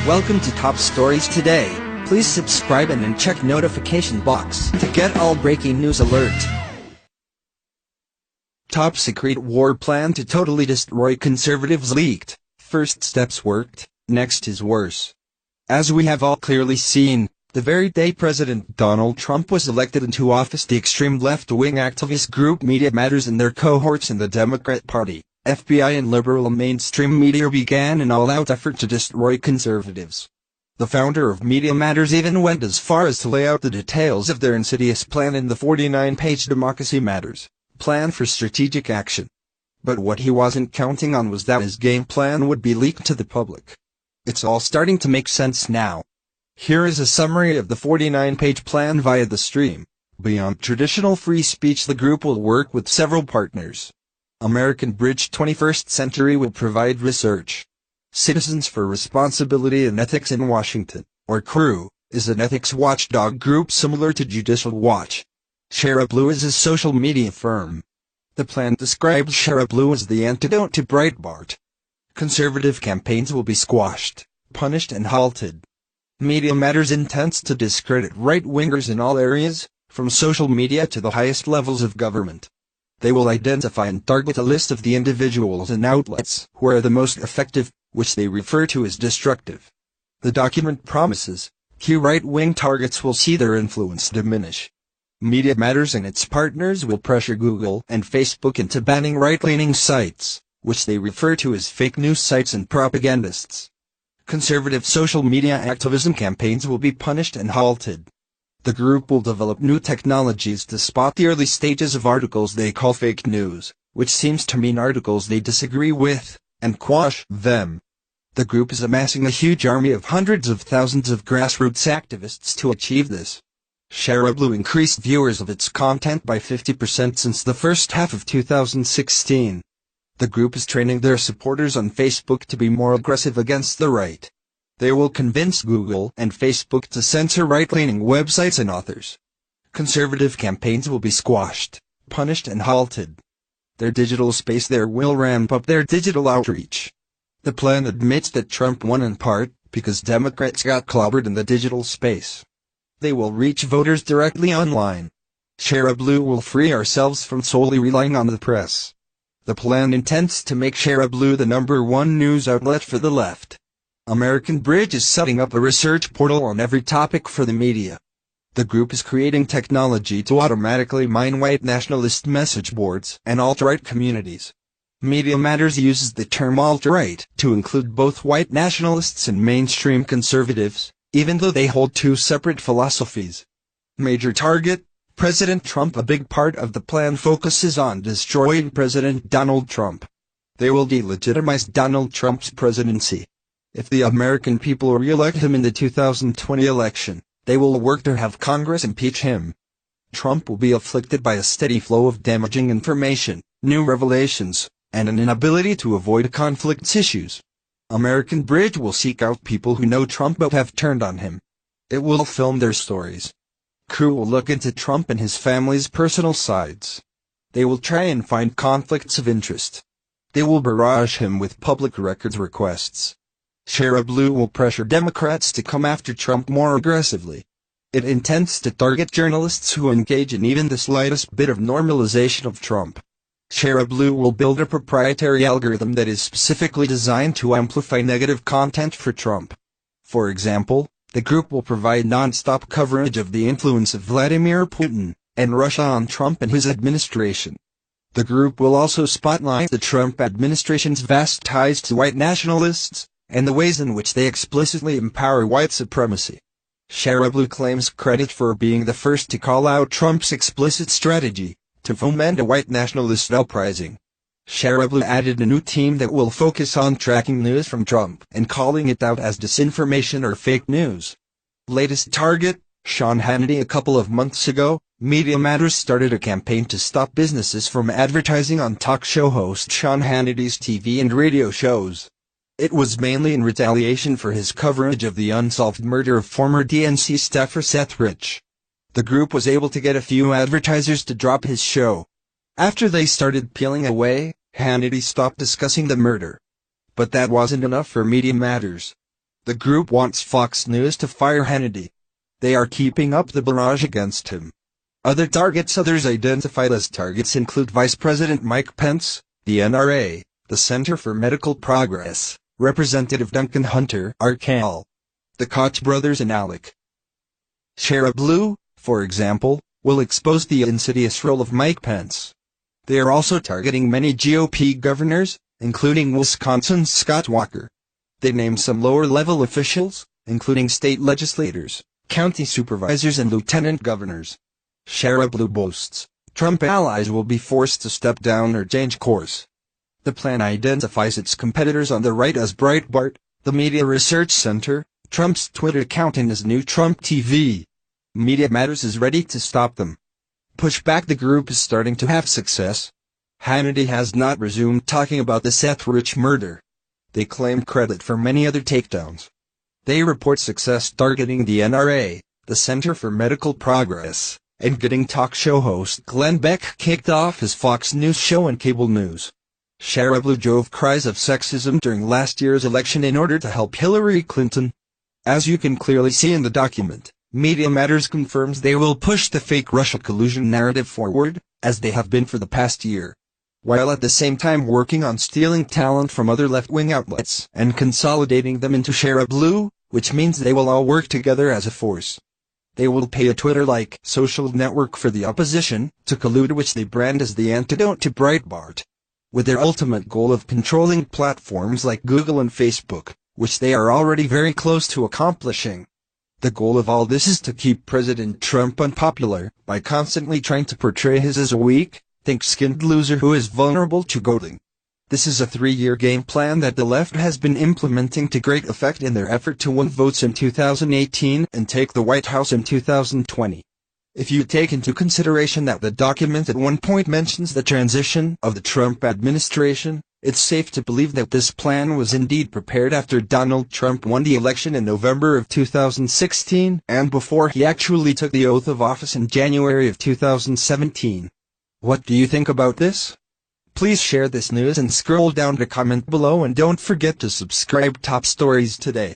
Welcome to Top Stories Today. Please subscribe and check notification box to get all breaking news alert. Top secret war plan to totally destroy conservatives leaked. First steps worked, next is worse. As we have all clearly seen, the very day President Donald Trump was elected into office, the extreme left-wing activist group Media Matters and their cohorts in the Democrat Party, FBI and liberal mainstream media began an all-out effort to destroy conservatives. The founder of Media Matters even went as far as to lay out the details of their insidious plan in the 49-page Democracy Matters plan for strategic action. But what he wasn't counting on was that his game plan would be leaked to the public. It's all starting to make sense now. Here is a summary of the 49-page plan via the stream. Beyond traditional free speech, the group will work with several partners. American Bridge 21st Century will provide research. Citizens for Responsibility and Ethics in Washington, or CREW, is an ethics watchdog group similar to Judicial Watch. ShareAblue is a social media firm. The plan describes ShareAblue as the antidote to Breitbart. Conservative campaigns will be squashed, punished and halted. Media Matters intends to discredit right-wingers in all areas, from social media to the highest levels of government. They will identify and target a list of the individuals and outlets who are the most effective, which they refer to as destructive. The document promises, key right-wing targets will see their influence diminish. Media Matters and its partners will pressure Google and Facebook into banning right-leaning sites, which they refer to as fake news sites and propagandists. Conservative social media activism campaigns will be punished and halted. The group will develop new technologies to spot the early stages of articles they call fake news, which seems to mean articles they disagree with, and quash them. The group is amassing a huge army of hundreds of thousands of grassroots activists to achieve this. ShareAblue increased viewers of its content by 50% since the first half of 2016. The group is training their supporters on Facebook to be more aggressive against the right. They will convince Google and Facebook to censor right-leaning websites and authors. Conservative campaigns will be squashed, punished and halted. Their digital space there will ramp up their digital outreach. The plan admits that Trump won in part because Democrats got clobbered in the digital space. They will reach voters directly online. ShareAblue will free ourselves from solely relying on the press. The plan intends to make ShareAblue the #1 news outlet for the left. American Bridge is setting up a research portal on every topic for the media. The group is creating technology to automatically mine white nationalist message boards and alt-right communities. Media Matters uses the term alt-right to include both white nationalists and mainstream conservatives, even though they hold two separate philosophies. Major target: President Trump. A big part of the plan focuses on destroying President Donald Trump. They will delegitimize Donald Trump's presidency. If the American people re-elect him in the 2020 election, they will work to have Congress impeach him. Trump will be afflicted by a steady flow of damaging information, new revelations, and an inability to avoid conflicts issues. American Bridge will seek out people who know Trump but have turned on him. It will film their stories. CREW will look into Trump and his family's personal sides. They will try and find conflicts of interest. They will barrage him with public records requests. ShareAblue will pressure Democrats to come after Trump more aggressively. It intends to target journalists who engage in even the slightest bit of normalization of Trump. ShareAblue will build a proprietary algorithm that is specifically designed to amplify negative content for Trump. For example, the group will provide non-stop coverage of the influence of Vladimir Putin and Russia on Trump and his administration. The group will also spotlight the Trump administration's vast ties to white nationalists and the ways in which they explicitly empower white supremacy. ShareAblue claims credit for being the first to call out Trump's explicit strategy to foment a white nationalist uprising. ShareAblue added a new team that will focus on tracking news from Trump and calling it out as disinformation or fake news. Latest target: Sean Hannity. A couple of months ago, Media Matters started a campaign to stop businesses from advertising on talk show host Sean Hannity's TV and radio shows. It was mainly in retaliation for his coverage of the unsolved murder of former DNC staffer Seth Rich. The group was able to get a few advertisers to drop his show. After they started peeling away, Hannity stopped discussing the murder. But that wasn't enough for Media Matters. The group wants Fox News to fire Hannity. They are keeping up the barrage against him. Other targets others identified as targets include Vice President Mike Pence, the NRA, the Center for Medical Progress, Representative Duncan Hunter, Arcal, the Koch brothers and Alec Blue, for example, will expose the insidious role of Mike Pence. They are also targeting many GOP governors, including Wisconsin's Scott Walker. They named some lower-level officials, including state legislators, county supervisors and lieutenant governors. Blue boasts, Trump allies will be forced to step down or change course. The plan identifies its competitors on the right as Breitbart, the Media Research Center, Trump's Twitter account and his new Trump TV. Media Matters is ready to stop them. Pushback the group is starting to have success. Hannity has not resumed talking about the Seth Rich murder. They claim credit for many other takedowns. They report success targeting the NRA, the Center for Medical Progress, and getting talk show host Glenn Beck kicked off his Fox News show and cable news. Blue drove cries of sexism during last year's election in order to help Hillary Clinton. As you can clearly see in the document, Media Matters confirms they will push the fake Russia collusion narrative forward, as they have been for the past year, while at the same time working on stealing talent from other left-wing outlets and consolidating them into Blue, which means they will all work together as a force. They will pay a Twitter-like social network for the opposition to collude, which they brand as the antidote to Breitbart, with their ultimate goal of controlling platforms like Google and Facebook, which they are already very close to accomplishing. The goal of all this is to keep President Trump unpopular by constantly trying to portray him as a weak, thick-skinned loser who is vulnerable to goading. This is a 3-year game plan that the left has been implementing to great effect in their effort to win votes in 2018 and take the White House in 2020. If you take into consideration that the document at one point mentions the transition of the Trump administration, it's safe to believe that this plan was indeed prepared after Donald Trump won the election in November of 2016 and before he actually took the oath of office in January of 2017. What do you think about this? Please share this news and scroll down to comment below, and don't forget to subscribe. Top Stories Today.